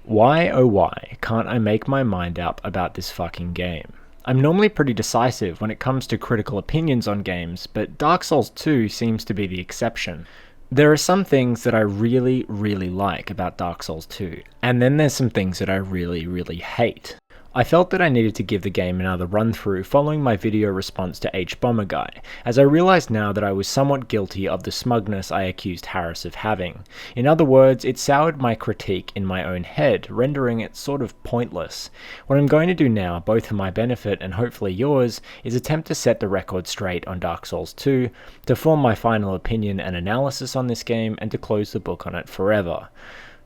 Why oh why can't I make my mind up about this fucking game? I'm normally pretty decisive when it comes to critical opinions on games, but Dark Souls 2 seems to be the exception. There are some things that I really like about Dark Souls 2, and then there's some things that I really hate. I felt that I needed to give the game another run through following my video response to H-Bomber Guy, as I realised now that I was somewhat guilty of the smugness I accused Harris of having. In other words, it soured my critique in my own head, rendering it sort of pointless. What I'm going to do now, both for my benefit and hopefully yours, is attempt to set the record straight on Dark Souls 2, to form my final opinion and analysis on this game, and to close the book on it forever.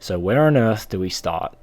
So where on earth do we start?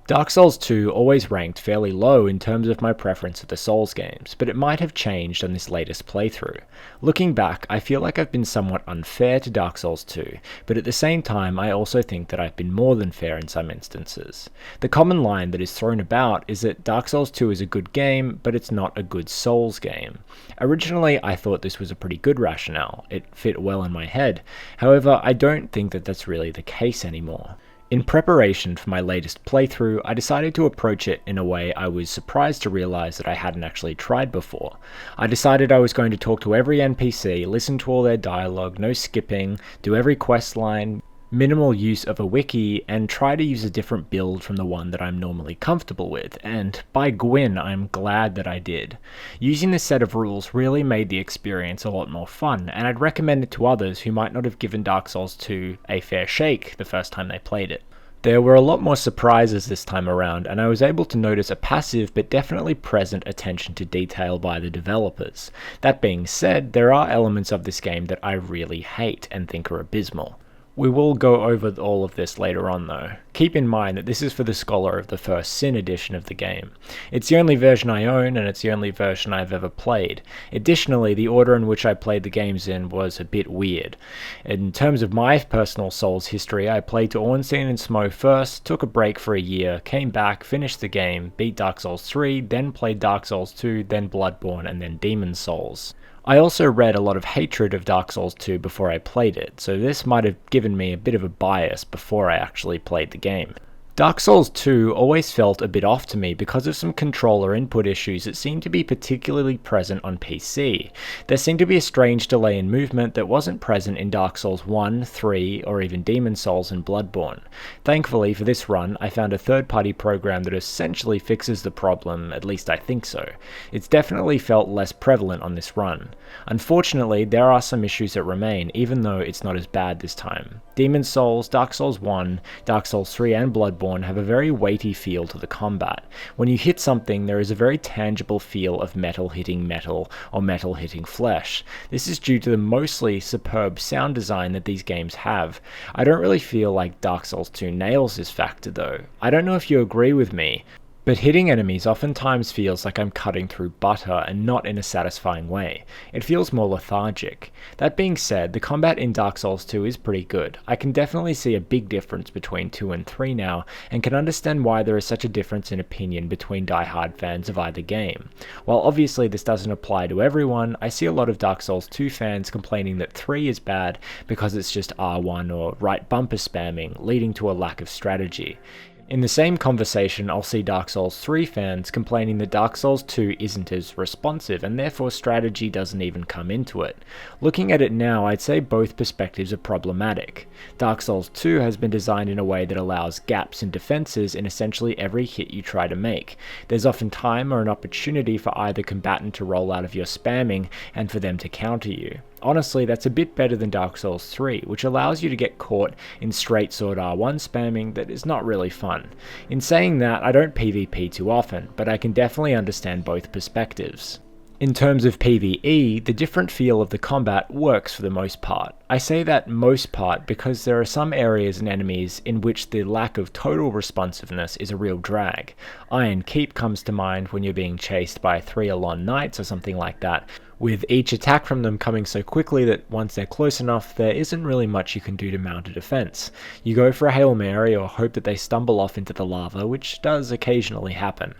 Dark Souls 2 always ranked fairly low in terms of my preference of the Souls games, but it might have changed on this latest playthrough. Looking back, I feel like I've been somewhat unfair to Dark Souls 2, but at the same time I also think that I've been more than fair in some instances. The common line that is thrown about is that Dark Souls 2 is a good game, but it's not a good Souls game. Originally, I thought this was a pretty good rationale. It fit well in my head. However, I don't think that that's really the case anymore. In preparation for my latest playthrough, I decided to approach it in a way I was surprised to realise that I hadn't actually tried before. I decided I was going to talk to every NPC, listen to all their dialogue, no skipping, do every quest line, minimal use of a wiki, and try to use a different build from the one that I'm normally comfortable with, and by Gwyn, I'm glad that I did. Using this set of rules really made the experience a lot more fun, and I'd recommend it to others who might not have given Dark Souls 2 a fair shake the first time they played it. There were a lot more surprises this time around, and I was able to notice a passive but definitely present attention to detail by the developers. That being said, there are elements of this game that I really hate and think are abysmal. We will go over all of this later on though. Keep in mind that this is for the Scholar of the First Sin edition of the game. It's the only version I own, and it's the only version I've ever played. Additionally, the order in which I played the games in was a bit weird. In terms of my personal Souls history, I played to Ornstein and Smo first, took a break for a year, came back, finished the game, beat Dark Souls 3, then played Dark Souls 2, then Bloodborne, and then Demon's Souls. I also read a lot of hatred of Dark Souls 2 before I played it, so this might have given me a bit of a bias before I actually played the game. Dark Souls 2 always felt a bit off to me because of some controller input issues that seemed to be particularly present on PC. There seemed to be a strange delay in movement that wasn't present in Dark Souls 1, 3, or even Demon's Souls and Bloodborne. Thankfully for this run, I found a third-party program that essentially fixes the problem, at least I think so. It's definitely felt less prevalent on this run. Unfortunately, there are some issues that remain, even though it's not as bad this time. Demon's Souls, Dark Souls 1, Dark Souls 3 and Bloodborne have a very weighty feel to the combat. When you hit something, there is a very tangible feel of metal hitting metal or metal hitting flesh. This is due to the mostly superb sound design that these games have. I don't really feel like Dark Souls 2 nails this factor though. I don't know if you agree with me, but hitting enemies oftentimes feels like I'm cutting through butter and not in a satisfying way. It feels more lethargic. That being said, the combat in Dark Souls 2 is pretty good. I can definitely see a big difference between 2 and 3 now, and can understand why there is such a difference in opinion between die-hard fans of either game. While obviously this doesn't apply to everyone, I see a lot of Dark Souls 2 fans complaining that 3 is bad because it's just R1 or right bumper spamming, leading to a lack of strategy. In the same conversation, I'll see Dark Souls 3 fans complaining that Dark Souls 2 isn't as responsive, and therefore strategy doesn't even come into it. Looking at it now, I'd say both perspectives are problematic. Dark Souls 2 has been designed in a way that allows gaps in defenses in essentially every hit you try to make. There's often time or an opportunity for either combatant to roll out of your spamming and for them to counter you. Honestly, that's a bit better than Dark Souls 3, which allows you to get caught in straight sword R1 spamming that is not really fun. In saying that, I don't PvP too often, but I can definitely understand both perspectives. In terms of PvE, the different feel of the combat works for the most part. I say that most part because there are some areas and enemies in which the lack of total responsiveness is a real drag. Iron Keep comes to mind when you're being chased by 3 Alon Knights or something like that, with each attack from them coming so quickly that once they're close enough, there isn't really much you can do to mount a defense. You go for a Hail Mary or hope that they stumble off into the lava, which does occasionally happen.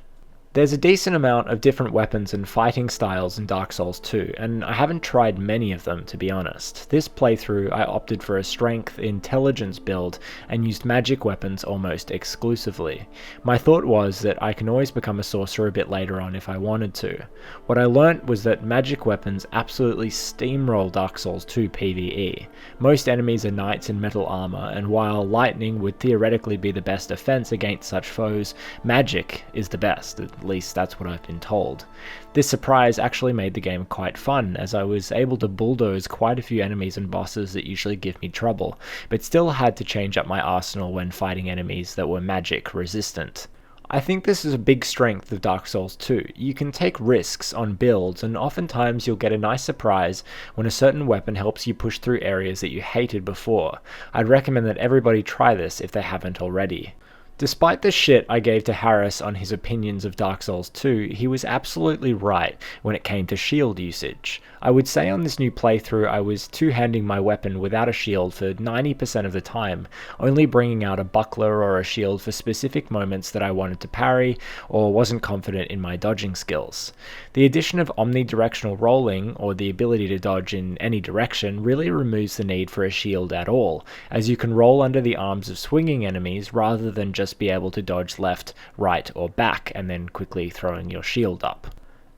There's a decent amount of different weapons and fighting styles in Dark Souls 2, and I haven't tried many of them to be honest. This playthrough I opted for a strength intelligence build and used magic weapons almost exclusively. My thought was that I can always become a sorcerer a bit later on if I wanted to. What I learnt was that magic weapons absolutely steamroll Dark Souls 2 PvE. Most enemies are knights in metal armor, and while lightning would theoretically be the best defense against such foes, magic is the best. At least that's what I've been told. This surprise actually made the game quite fun, as I was able to bulldoze quite a few enemies and bosses that usually give me trouble, but still had to change up my arsenal when fighting enemies that were magic resistant. I think this is a big strength of Dark Souls 2. You can take risks on builds, and oftentimes you'll get a nice surprise when a certain weapon helps you push through areas that you hated before. I'd recommend that everybody try this if they haven't already. Despite the shit I gave to Harris on his opinions of Dark Souls 2, he was absolutely right when it came to shield usage. I would say on this new playthrough I was two-handing my weapon without a shield for 90% of the time, only bringing out a buckler or a shield for specific moments that I wanted to parry or wasn't confident in my dodging skills. The addition of omnidirectional rolling, or the ability to dodge in any direction, really removes the need for a shield at all, as you can roll under the arms of swinging enemies rather than just be able to dodge left, right, or back, and then quickly throwing your shield up.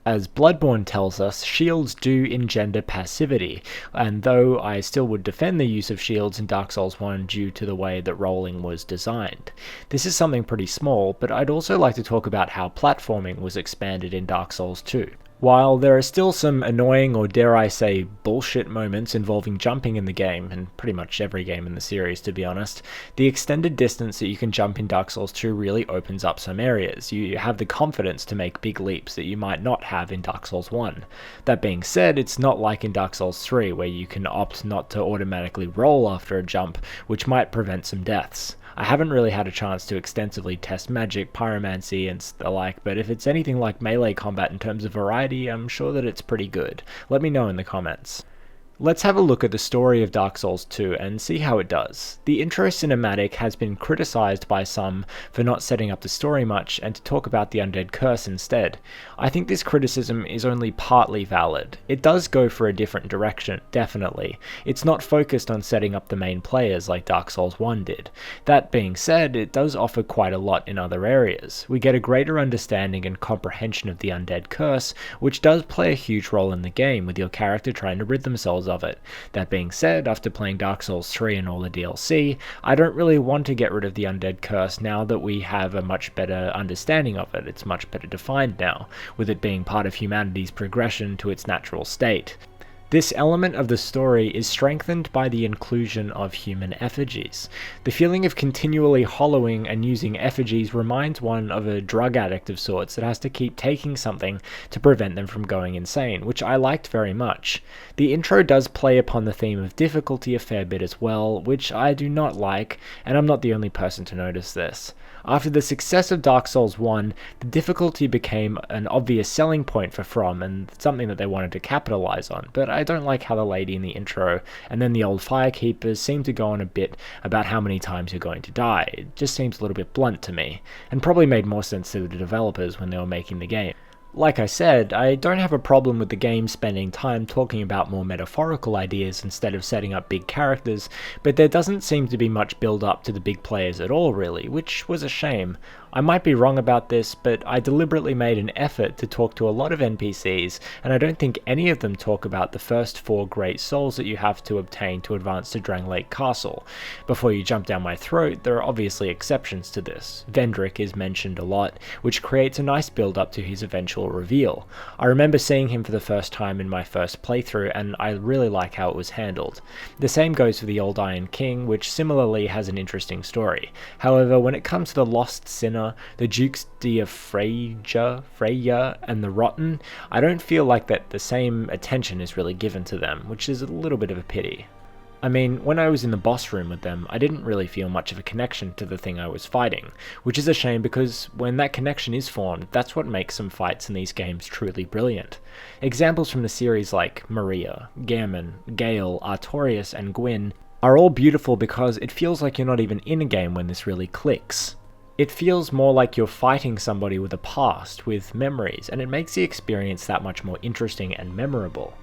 As Bloodborne tells us, shields do engender passivity, and though I still would defend the use of shields in Dark Souls 1 due to the way that rolling was designed. This is something pretty small, but I'd also like to talk about how platforming was expanded in Dark Souls 2. While there are still some annoying, or dare I say bullshit moments involving jumping in the game, and pretty much every game in the series to be honest, the extended distance that you can jump in Dark Souls 2 really opens up some areas. You have the confidence to make big leaps that you might not have in Dark Souls 1. That being said, it's not like in Dark Souls 3 where you can opt not to automatically roll after a jump, which might prevent some deaths. I haven't really had a chance to extensively test magic, pyromancy, and the like, but if it's anything like melee combat in terms of variety, I'm sure that it's pretty good. Let me know in the comments. Let's have a look at the story of Dark Souls 2 and see how it does. The intro cinematic has been criticized by some for not setting up the story much and to talk about the undead curse instead. I think this criticism is only partly valid. It does go for a different direction, definitely. It's not focused on setting up the main players like Dark Souls 1 did. That being said, it does offer quite a lot in other areas. We get a greater understanding and comprehension of the undead curse, which does play a huge role in the game, with your character trying to rid themselves of it. That being said, after playing Dark Souls 3 and all the DLC, I don't really want to get rid of the undead curse now that we have a much better understanding of it. It's much better defined now, with it being part of humanity's progression to its natural state. This element of the story is strengthened by the inclusion of human effigies. The feeling of continually hollowing and using effigies reminds one of a drug addict of sorts that has to keep taking something to prevent them from going insane, which I liked very much. The intro does play upon the theme of difficulty a fair bit as well, which I do not like, and I'm not the only person to notice this. After the success of Dark Souls 1, the difficulty became an obvious selling point for From, and something that they wanted to capitalize on, but I don't like how the lady in the intro and then the old firekeepers seem to go on a bit about how many times you're going to die. It just seems a little bit blunt to me, and probably made more sense to the developers when they were making the game. Like I said, I don't have a problem with the game spending time talking about more metaphorical ideas instead of setting up big characters, but there doesn't seem to be much build up to the big players at all really, which was a shame. I might be wrong about this, but I deliberately made an effort to talk to a lot of NPCs, and I don't think any of them talk about the first 4 great souls that you have to obtain to advance to Drangleic Castle. Before you jump down my throat, there are obviously exceptions to this. Vendrick is mentioned a lot, which creates a nice build up to his eventual reveal. I remember seeing him for the first time in my first playthrough, and I really like how it was handled. The same goes for the Old Iron King, which similarly has an interesting story. However, when it comes to the Lost Sinner, the Dukes de Freya, and the Rotten, I don't feel like that the same attention is really given to them, which is a little bit of a pity. I mean, when I was in the boss room with them, I didn't really feel much of a connection to the thing I was fighting, which is a shame because when that connection is formed, that's what makes some fights in these games truly brilliant. Examples from the series like Maria, Gammon, Gale, Artorias, and Gwyn are all beautiful because it feels like you're not even in a game when this really clicks. It feels more like you're fighting somebody with a past, with memories, and it makes the experience that much more interesting and memorable.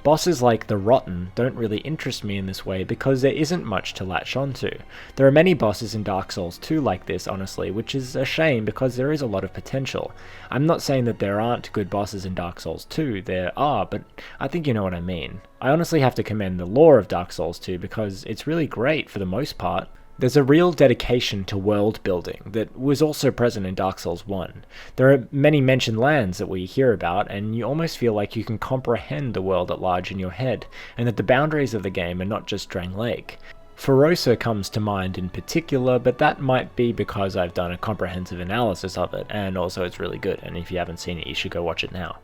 Bosses like the Rotten don't really interest me in this way because there isn't much to latch onto. There are many bosses in Dark Souls 2 like this, honestly, which is a shame because there is a lot of potential. I'm not saying that there aren't good bosses in Dark Souls 2, there are, but I think you know what I mean. I honestly have to commend the lore of Dark Souls 2 because it's really great for the most part. There's a real dedication to world building that was also present in Dark Souls 1. There are many mentioned lands that we hear about, and you almost feel like you can comprehend the world at large in your head, and that the boundaries of the game are not just Drang Lake. Ferosa comes to mind in particular, but that might be because I've done a comprehensive analysis of it, and also it's really good, and if you haven't seen it, you should go watch it now.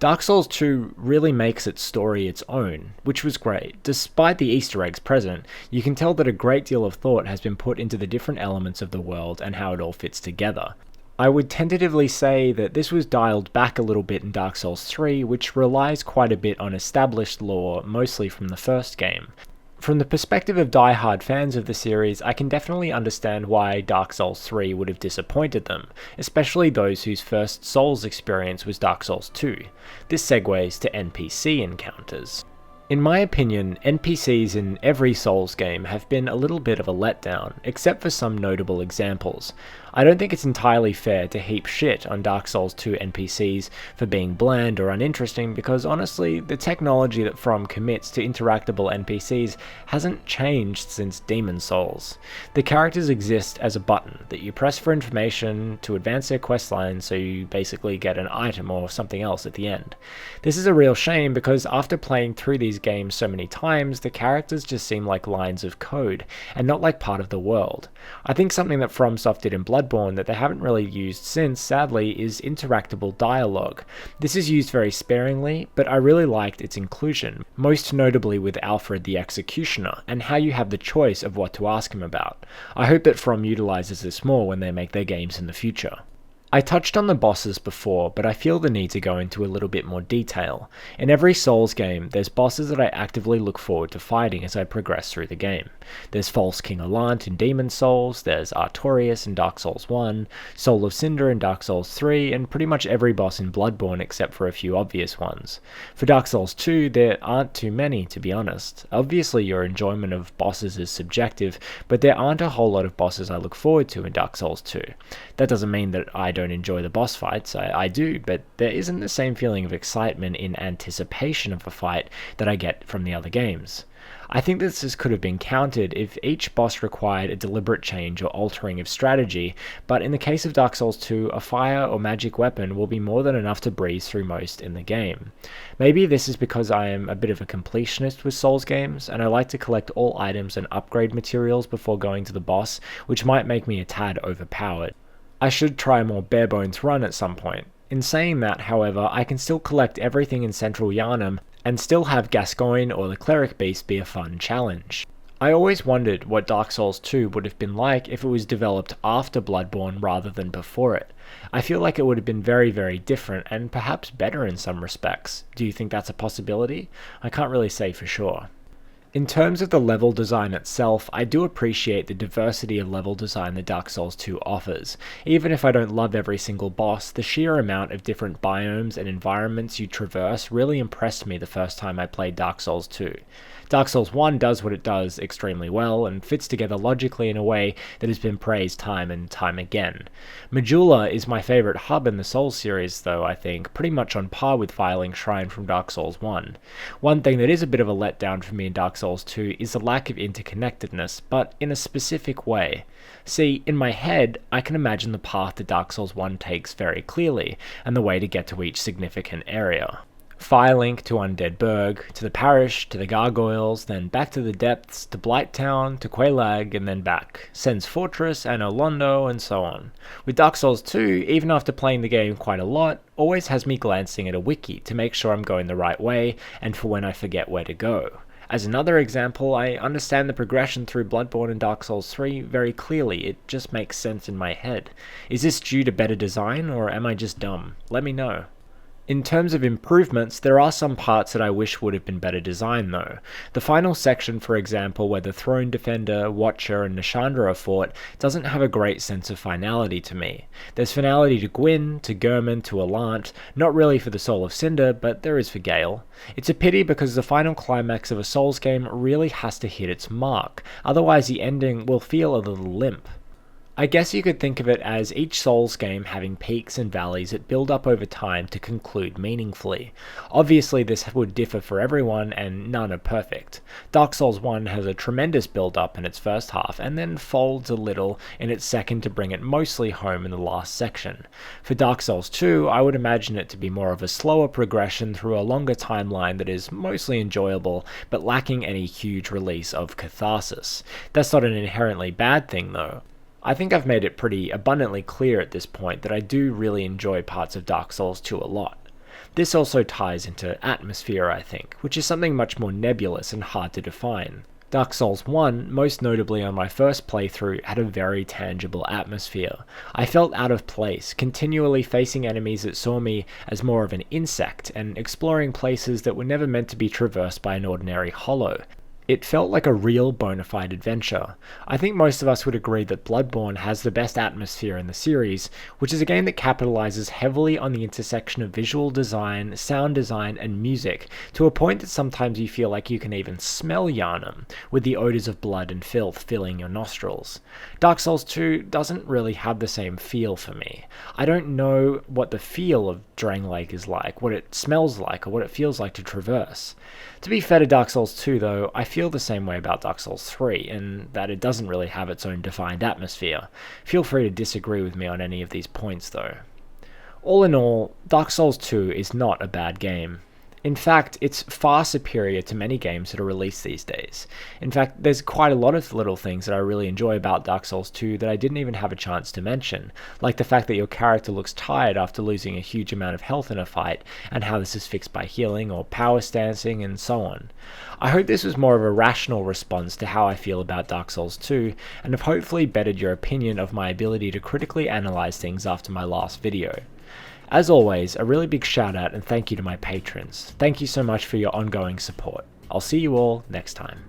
Dark Souls 2 really makes its story its own, which was great. Despite the Easter eggs present, you can tell that a great deal of thought has been put into the different elements of the world and how it all fits together. I would tentatively say that this was dialed back a little bit in Dark Souls 3, which relies quite a bit on established lore, mostly from the first game. From the perspective of die-hard fans of the series, I can definitely understand why Dark Souls 3 would have disappointed them, especially those whose first Souls experience was Dark Souls 2. This segues to NPC Encounters. In my opinion, NPCs in every Souls game have been a little bit of a letdown, except for some notable examples. I don't think it's entirely fair to heap shit on Dark Souls 2 NPCs for being bland or uninteresting because honestly, the technology that From commits to interactable NPCs hasn't changed since Demon Souls. The characters exist as a button that you press for information to advance their questline, so you basically get an item or something else at the end. This is a real shame because after playing through these games so many times, the characters just seem like lines of code and not like part of the world. I think something that FromSoft did in Bloodborne that they haven't really used since, sadly, is interactable dialogue. This is used very sparingly, but I really liked its inclusion, most notably with Alfred the Executioner, and how you have the choice of what to ask him about. I hope that From utilizes this more when they make their games in the future. I touched on the bosses before, but I feel the need to go into a little bit more detail. In every Souls game, there's bosses that I actively look forward to fighting as I progress through the game. There's False King Allant in Demon Souls, there's Artorias in Dark Souls 1, Soul of Cinder in Dark Souls 3, and pretty much every boss in Bloodborne except for a few obvious ones. For Dark Souls 2, there aren't too many, to be honest. Obviously your enjoyment of bosses is subjective, but there aren't a whole lot of bosses I look forward to in Dark Souls 2. That doesn't mean that I don't enjoy the boss fights, I do, but there isn't the same feeling of excitement in anticipation of a fight that I get from the other games. I think this could have been countered if each boss required a deliberate change or altering of strategy, but in the case of Dark Souls 2, a fire or magic weapon will be more than enough to breeze through most in the game. Maybe this is because I am a bit of a completionist with Souls games, and I like to collect all items and upgrade materials before going to the boss, which might make me a tad overpowered. I should try a more bare-bones run at some point. In saying that, however, I can still collect everything in Central Yharnam and still have Gascoigne or the Cleric Beast be a fun challenge. I always wondered what Dark Souls 2 would have been like if it was developed after Bloodborne rather than before it. I feel like it would have been very, very different and perhaps better in some respects. Do you think that's a possibility? I can't really say for sure. In terms of the level design itself, I do appreciate the diversity of level design that Dark Souls 2 offers. Even if I don't love every single boss, the sheer amount of different biomes and environments you traverse really impressed me the first time I played Dark Souls 2. Dark Souls 1 does what it does extremely well and fits together logically in a way that has been praised time and time again. Majula is my favourite hub in the Souls series though, I think, pretty much on par with Firelink Shrine from Dark Souls 1. One thing that is a bit of a letdown for me in Dark Souls 2 is the lack of interconnectedness, but in a specific way. See, in my head, I can imagine the path that Dark Souls 1 takes very clearly, and the way to get to each significant area. Firelink to Undead Burg, to the Parish, to the Gargoyles, then back to the Depths, to Blighttown, to Quelaag, and then back. Sen's Fortress, Anor Londo, and so on. With Dark Souls 2, even after playing the game quite a lot, always has me glancing at a wiki to make sure I'm going the right way, and for when I forget where to go. As another example, I understand the progression through Bloodborne and Dark Souls 3 very clearly, it just makes sense in my head. Is this due to better design, or am I just dumb? Let me know. In terms of improvements, there are some parts that I wish would have been better designed though. The final section, for example, where the Throne Defender, Watcher, and Nishandra are fought, doesn't have a great sense of finality to me. There's finality to Gwyn, to Gurman, to Alant, not really for the Soul of Cinder, but there is for Gale. It's a pity because the final climax of a Souls game really has to hit its mark, otherwise the ending will feel a little limp. I guess you could think of it as each Souls game having peaks and valleys that build up over time to conclude meaningfully. Obviously this would differ for everyone and none are perfect. Dark Souls 1 has a tremendous build up in its first half and then folds a little in its second to bring it mostly home in the last section. For Dark Souls 2, I would imagine it to be more of a slower progression through a longer timeline that is mostly enjoyable but lacking any huge release of catharsis. That's not an inherently bad thing though. I think I've made it pretty abundantly clear at this point that I do really enjoy parts of Dark Souls 2 a lot. This also ties into atmosphere, I think, which is something much more nebulous and hard to define. Dark Souls 1, most notably on my first playthrough, had a very tangible atmosphere. I felt out of place, continually facing enemies that saw me as more of an insect and exploring places that were never meant to be traversed by an ordinary hollow. It felt like a real bona fide adventure. I think most of us would agree that Bloodborne has the best atmosphere in the series, which is a game that capitalizes heavily on the intersection of visual design, sound design, and music, to a point that sometimes you feel like you can even smell Yharnam, with the odors of blood and filth filling your nostrils. Dark Souls 2 doesn't really have the same feel for me. I don't know what the feel of Drang Lake is like, what it smells like, or what it feels like to traverse. To be fair to Dark Souls 2 though, I feel the same way about Dark Souls 3, in that it doesn't really have its own defined atmosphere. Feel free to disagree with me on any of these points though. All in all, Dark Souls 2 is not a bad game. In fact, it's far superior to many games that are released these days. In fact, there's quite a lot of little things that I really enjoy about Dark Souls 2 that I didn't even have a chance to mention, like the fact that your character looks tired after losing a huge amount of health in a fight, and how this is fixed by healing or power stancing and so on. I hope this was more of a rational response to how I feel about Dark Souls 2, and have hopefully bettered your opinion of my ability to critically analyze things after my last video. As always, a really big shout out and thank you to my patrons. Thank you so much for your ongoing support. I'll see you all next time.